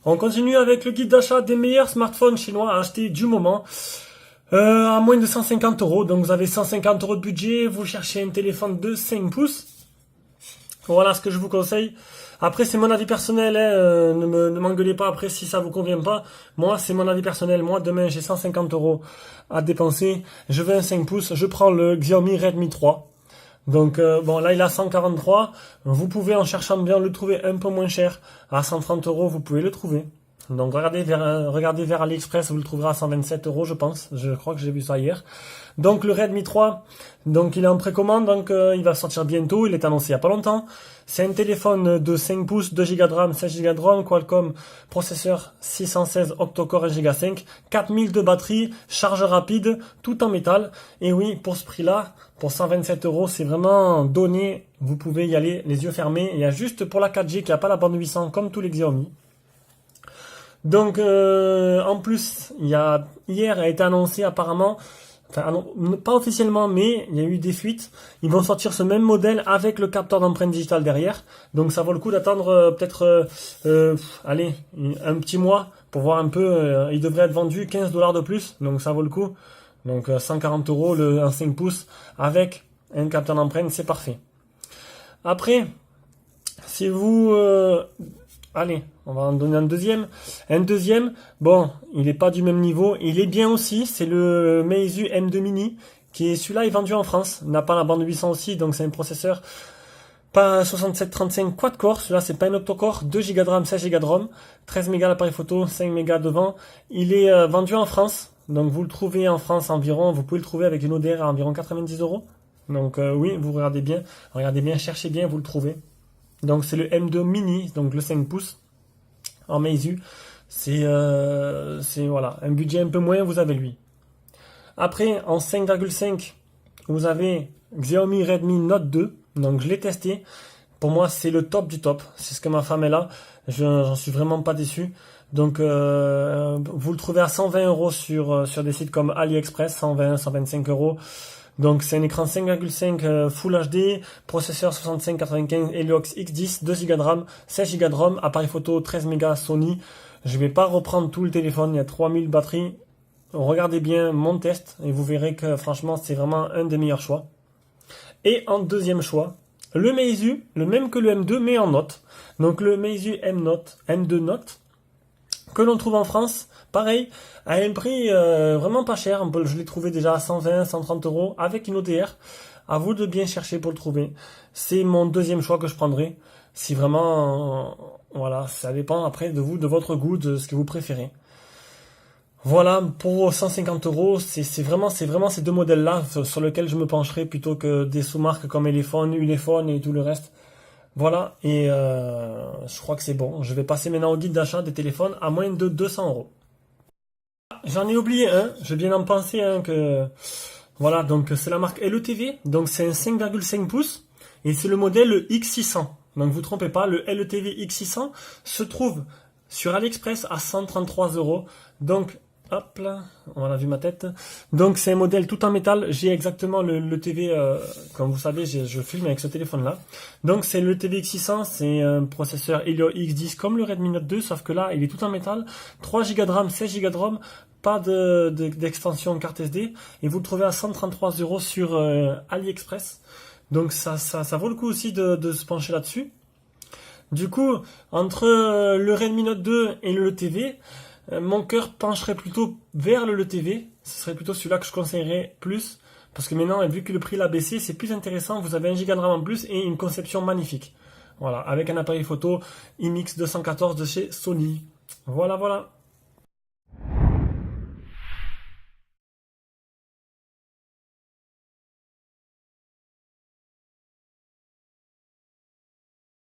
On continue avec le guide d'achat des meilleurs smartphones chinois à acheter du moment. À moins de 150 euros. Donc vous avez 150 euros de budget, vous cherchez un téléphone de 5 pouces. Voilà ce que je vous conseille. Après, c'est mon avis personnel, hein, ne m'engueulez pas après si ça vous convient pas. Moi, c'est mon avis personnel. Moi, demain, j'ai 150 euros à dépenser. Je veux un 5 pouces. Je prends le Xiaomi Redmi 3. Donc, bon, là, il a 143. Vous pouvez, en cherchant bien, le trouver un peu moins cher. À 130 euros, vous pouvez le trouver. Donc, regardez vers AliExpress, vous le trouverez à 127 euros, je pense. Je crois que j'ai vu ça hier. Donc, le Redmi 3, donc, il est en précommande, donc, il va sortir bientôt. Il est annoncé il y a pas longtemps. C'est un téléphone de 5 pouces, 2 Go de RAM, 16 Go de ROM, Qualcomm, processeur 616 octa-core 1 Go 5, 4000 de batterie, charge rapide, tout en métal. Et oui, pour ce prix-là, pour 127 euros, c'est vraiment donné. Vous pouvez y aller les yeux fermés. Il y a juste pour la 4G qui n'a pas la bande 800 comme tous les Xiaomi. Donc, en plus, hier a été annoncé apparemment, enfin, pas officiellement, mais il y a eu des fuites. Ils vont sortir ce même modèle avec le capteur d'empreinte digitale derrière. Donc, ça vaut le coup d'attendre peut-être, allez, un petit mois pour voir un peu. Il devrait être vendu 15 $ de plus, donc ça vaut le coup. Donc, 140 euros un 5 pouces avec un capteur d'empreinte, c'est parfait. Après, si vous allez, on va en donner un deuxième. Un deuxième, bon, il n'est pas du même niveau. Il est bien aussi, c'est le Meizu M2 Mini, qui est celui-là est vendu en France. Il n'a pas la bande 800 aussi, donc c'est un processeur pas 6735 quad-core. Celui-là, c'est pas un octa-core, 2 Go de RAM, 16 Go de ROM, 13 mégas l'appareil photo, 5 mégas devant. Il est vendu en France, donc vous le trouvez en France environ, vous pouvez le trouver avec une ODR à environ 90 euros. Donc oui, vous regardez bien, cherchez bien, vous le trouvez. Donc c'est le M2 Mini, donc le 5 pouces en Meizu. C'est voilà, un budget un peu moins, vous avez lui. Après, en 5,5, vous avez Xiaomi Redmi Note 2. Donc je l'ai testé. Pour moi, c'est le top du top. C'est ce que ma femme est là. J'en suis vraiment pas déçu. Donc vous le trouvez à 120 euros sur des sites comme AliExpress, 120, 125 euros. Donc c'est un écran 5,5 Full HD, processeur 6595 Heliox X10, 2 Go de RAM, 16 Go de ROM, appareil photo 13 mégas Sony. Je vais pas reprendre tout le téléphone, il y a 3000 batteries. Regardez bien mon test et vous verrez que franchement c'est vraiment un des meilleurs choix. Et en deuxième choix, le Meizu, le même que le M2 mais en Note. Donc le Meizu M2 Note, que l'on trouve en France, pareil, à un prix vraiment pas cher. Je l'ai trouvé déjà à 120, 130 euros avec une ODR. À vous de bien chercher pour le trouver. C'est mon deuxième choix que je prendrai. Si vraiment, voilà, ça dépend après de vous, de votre goût, de ce que vous préférez. Voilà, pour 150 euros, c'est vraiment ces deux modèles-là sur lesquels je me pencherai plutôt que des sous-marques comme Elephone, Ulefone et tout le reste. Voilà, et je crois que c'est bon. Je vais passer maintenant au guide d'achat des téléphones à moins de 200 euros. J'en ai oublié un, je viens d'en penser un que... Voilà, donc c'est la marque LETV, donc c'est un 5,5 pouces, et c'est le modèle X600. Donc vous trompez pas, le LETV X600 se trouve sur AliExpress à 133 euros. Donc, hop là, on a vu ma tête. Donc c'est un modèle tout en métal, j'ai exactement le TV, comme vous savez, je filme avec ce téléphone-là. Donc c'est le TV X600, c'est un processeur Helio X10 comme le Redmi Note 2, sauf que là, il est tout en métal, 3 Go de RAM, 16 Go de ROM, pas d'extension carte SD, et vous le trouvez à 133 euros sur AliExpress. Donc ça vaut le coup aussi de se pencher là-dessus. Du coup, entre le Redmi Note 2 et le TV, mon cœur pencherait plutôt vers le TV. Ce serait plutôt celui-là que je conseillerais plus. Parce que maintenant, vu que le prix l'a baissé, c'est plus intéressant. Vous avez 1 Go de RAM en plus et une conception magnifique. Voilà, avec un appareil photo IMX214 de chez Sony. Voilà, voilà.